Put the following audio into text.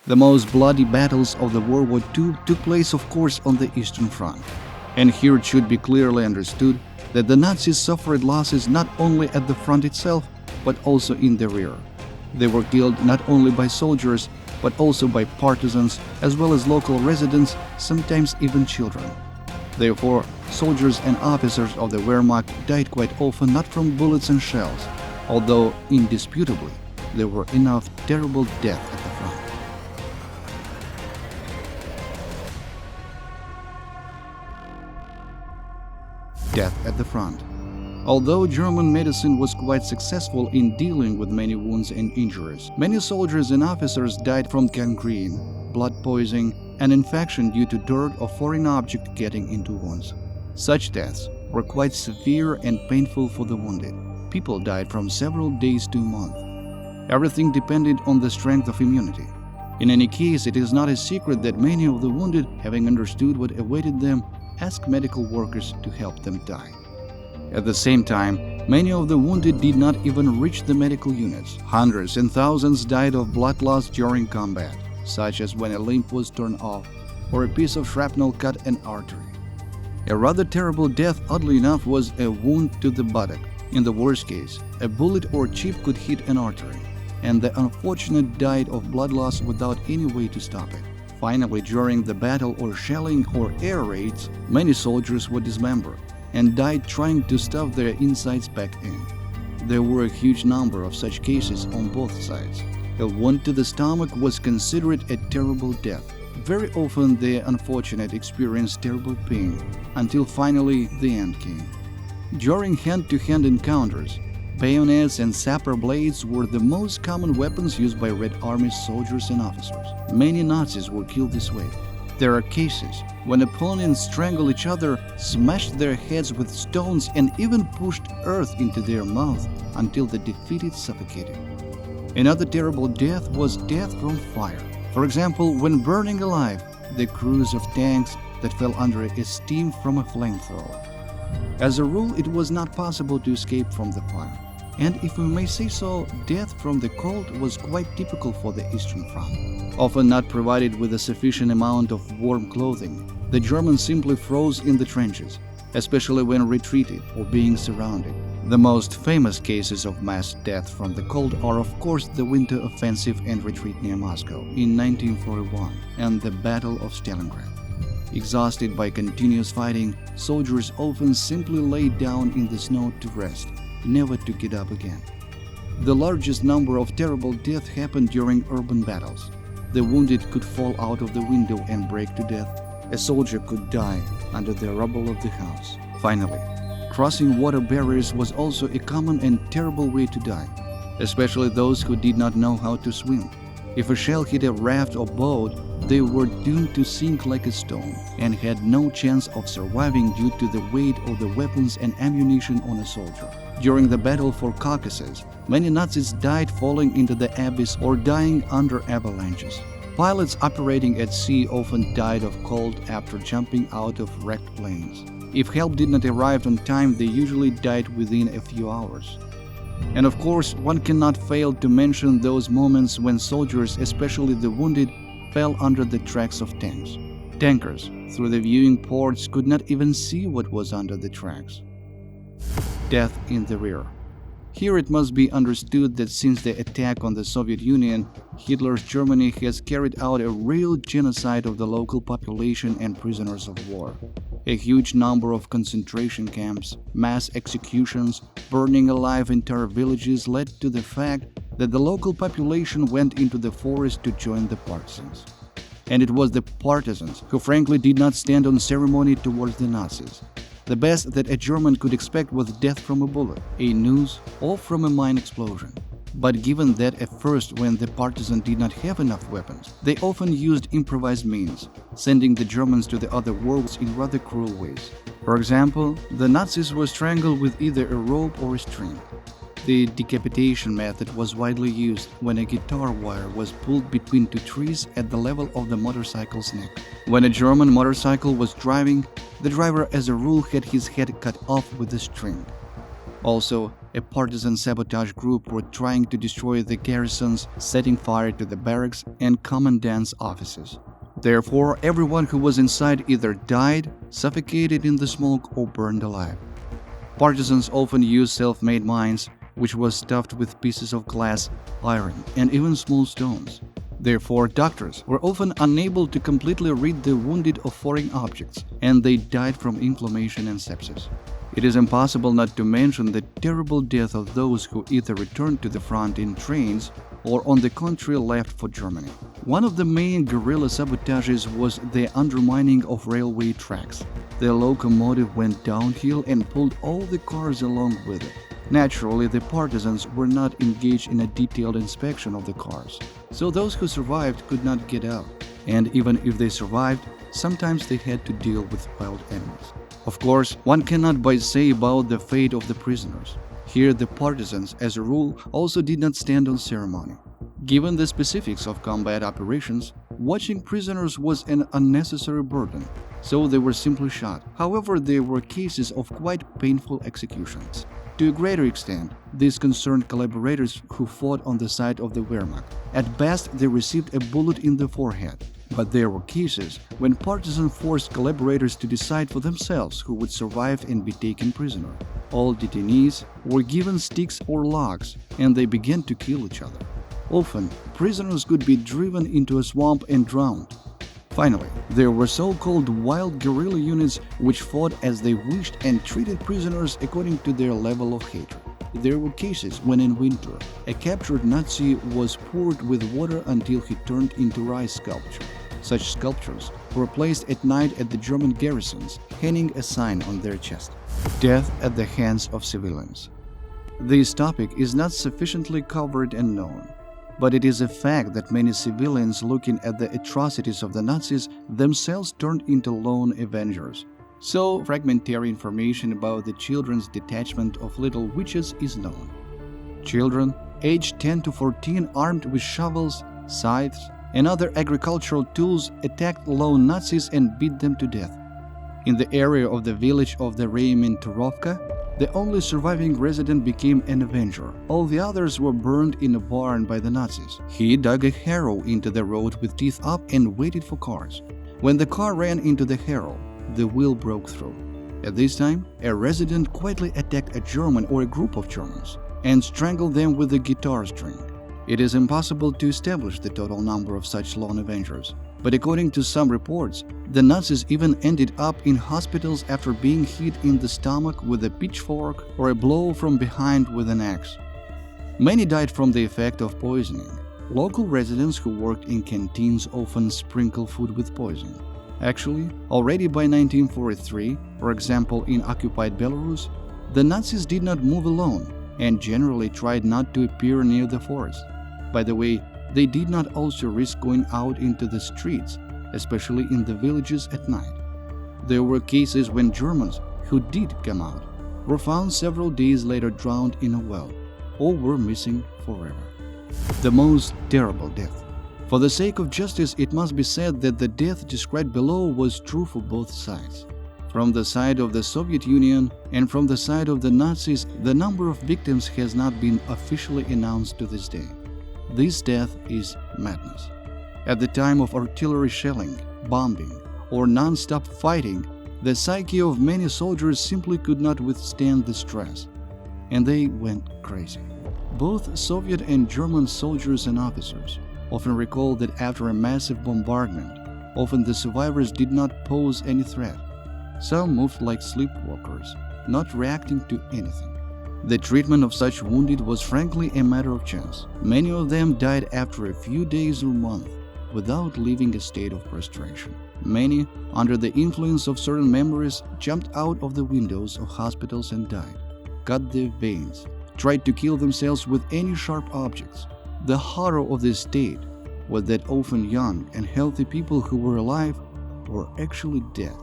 The most bloody battles of the World War II took place, of course, on the Eastern Front. And here it should be clearly understood that the Nazis suffered losses not only at the front itself, but also in the rear. They were killed not only by soldiers, but also by partisans, as well as local residents, sometimes even children. Therefore, soldiers and officers of the Wehrmacht died quite often not from bullets and shells, although indisputably there were enough terrible death at the front. Death at the front. Although German medicine was quite successful in dealing with many wounds and injuries, many soldiers and officers died from gangrene, blood poisoning, and infection due to dirt or foreign object getting into wounds. Such deaths were quite severe and painful for the wounded. People died from several days to a month. Everything depended on the strength of immunity. In any case, it is not a secret that many of the wounded, having understood what awaited them, asked medical workers to help them die. At the same time, many of the wounded did not even reach the medical units. Hundreds and thousands died of blood loss during combat, such as when a limb was torn off or a piece of shrapnel cut an artery. A rather terrible death, oddly enough, was a wound to the buttock. In the worst case, a bullet or chip could hit an artery, and the unfortunate died of blood loss without any way to stop it. Finally, during the battle or shelling or air raids, many soldiers were dismembered and died trying to stuff their insides back in. There were a huge number of such cases on both sides. A wound to the stomach was considered a terrible death. Very often the unfortunate experienced terrible pain, until finally the end came. During hand-to-hand encounters, bayonets and sapper blades were the most common weapons used by Red Army soldiers and officers. Many Nazis were killed this way. There are cases when opponents strangled each other, smashed their heads with stones, and even pushed earth into their mouth until the defeated suffocated. Another terrible death was death from fire. For example, when burning alive, the crews of tanks that fell under a steam from a flamethrower. As a rule, it was not possible to escape from the fire. And if we may say so, death from the cold was quite typical for the Eastern Front. Often not provided with a sufficient amount of warm clothing, the Germans simply froze in the trenches, especially when retreating or being surrounded. The most famous cases of mass death from the cold are, of course, the winter offensive and retreat near Moscow in 1941 and the Battle of Stalingrad. Exhausted by continuous fighting, soldiers often simply lay down in the snow to rest, never to get up again. The largest number of terrible deaths happened during urban battles. The wounded could fall out of the window and break to death. A soldier could die under the rubble of the house. Finally, crossing water barriers was also a common and terrible way to die, especially those who did not know how to swim. If a shell hit a raft or boat, they were doomed to sink like a stone and had no chance of surviving due to the weight of the weapons and ammunition on a soldier. During the battle for Caucasus, many Nazis died falling into the abyss or dying under avalanches. Pilots operating at sea often died of cold after jumping out of wrecked planes. If help did not arrive on time, they usually died within a few hours. And of course, one cannot fail to mention those moments when soldiers, especially the wounded, fell under the tracks of tanks. Tankers, through the viewing ports, could not even see what was under the tracks. Death in the rear. Here it must be understood that since the attack on the Soviet Union, Hitler's Germany has carried out a real genocide of the local population and prisoners of war. A huge number of concentration camps, mass executions, burning alive entire villages led to the fact that the local population went into the forest to join the partisans. And it was the partisans who frankly did not stand on ceremony towards the Nazis. The best that a German could expect was death from a bullet, a noose, or from a mine explosion. But given that at first, when the partisan did not have enough weapons, they often used improvised means, sending the Germans to the other worlds in rather cruel ways. For example, the Nazis were strangled with either a rope or a string. The decapitation method was widely used when a guitar wire was pulled between two trees at the level of the motorcycle's neck. When a German motorcycle was driving, the driver as a rule had his head cut off with a string. Also, a partisan sabotage group were trying to destroy the garrisons, setting fire to the barracks and commandant's offices. Therefore, everyone who was inside either died, suffocated in the smoke, or burned alive. Partisans often used self-made mines, which was stuffed with pieces of glass, iron, and even small stones. Therefore, doctors were often unable to completely rid the wounded of foreign objects, and they died from inflammation and sepsis. It is impossible not to mention the terrible death of those who either returned to the front in trains or on the contrary left for Germany. One of the main guerrilla sabotages was the undermining of railway tracks. The locomotive went downhill and pulled all the cars along with it. Naturally, the partisans were not engaged in a detailed inspection of the cars, so those who survived could not get out. And even if they survived, sometimes they had to deal with wild animals. Of course, one cannot but say about the fate of the prisoners. Here, the partisans, as a rule, also did not stand on ceremony. Given the specifics of combat operations, watching prisoners was an unnecessary burden, so they were simply shot. However, there were cases of quite painful executions. To a greater extent, these concerned collaborators who fought on the side of the Wehrmacht. At best, they received a bullet in the forehead. But there were cases when partisans forced collaborators to decide for themselves who would survive and be taken prisoner. All detainees were given sticks or logs, and they began to kill each other. Often, prisoners could be driven into a swamp and drowned. Finally, there were so-called wild guerrilla units which fought as they wished and treated prisoners according to their level of hatred. There were cases when in winter, a captured Nazi was poured with water until he turned into rice sculpture. Such sculptures were placed at night at the German garrisons, hanging a sign on their chest: "Death at the hands of civilians." This topic is not sufficiently covered and known, but it is a fact that many civilians looking at the atrocities of the Nazis themselves turned into lone avengers. So, fragmentary information about the children's detachment of little witches is known. Children, aged 10 to 14, armed with shovels, scythes, and other agricultural tools, attacked lone Nazis and beat them to death. In the area of the village of the Reimenturovka, the only surviving resident became an avenger. All the others were burned in a barn by the Nazis. He dug a harrow into the road with teeth up and waited for cars. When the car ran into the harrow, the wheel broke through. At this time, a resident quietly attacked a German or a group of Germans and strangled them with a guitar string. It is impossible to establish the total number of such lone avengers, but according to some reports, the Nazis even ended up in hospitals after being hit in the stomach with a pitchfork or a blow from behind with an axe. Many died from the effect of poisoning. Local residents who worked in canteens often sprinkle food with poison. Actually, already by 1943, for example in occupied Belarus, the Nazis did not move alone and generally tried not to appear near the forest. By the way, they did not also risk going out into the streets, especially in the villages at night. There were cases when Germans who did come out were found several days later drowned in a well or were missing forever. The most terrible death. For the sake of justice, it must be said that the death described below was true for both sides. From the side of the Soviet Union and from the side of the Nazis, the number of victims has not been officially announced to this day. This death is madness. At the time of artillery shelling, bombing, or non-stop fighting, the psyche of many soldiers simply could not withstand the stress, and they went crazy. Both Soviet and German soldiers and officers often recall that after a massive bombardment, often the survivors did not pose any threat. Some moved like sleepwalkers, not reacting to anything. The treatment of such wounded was frankly a matter of chance. Many of them died after a few days or months without leaving a state of prostration. Many, under the influence of certain memories, jumped out of the windows of hospitals and died, cut their veins, tried to kill themselves with any sharp objects. The horror of this state was that often young and healthy people who were alive were actually dead.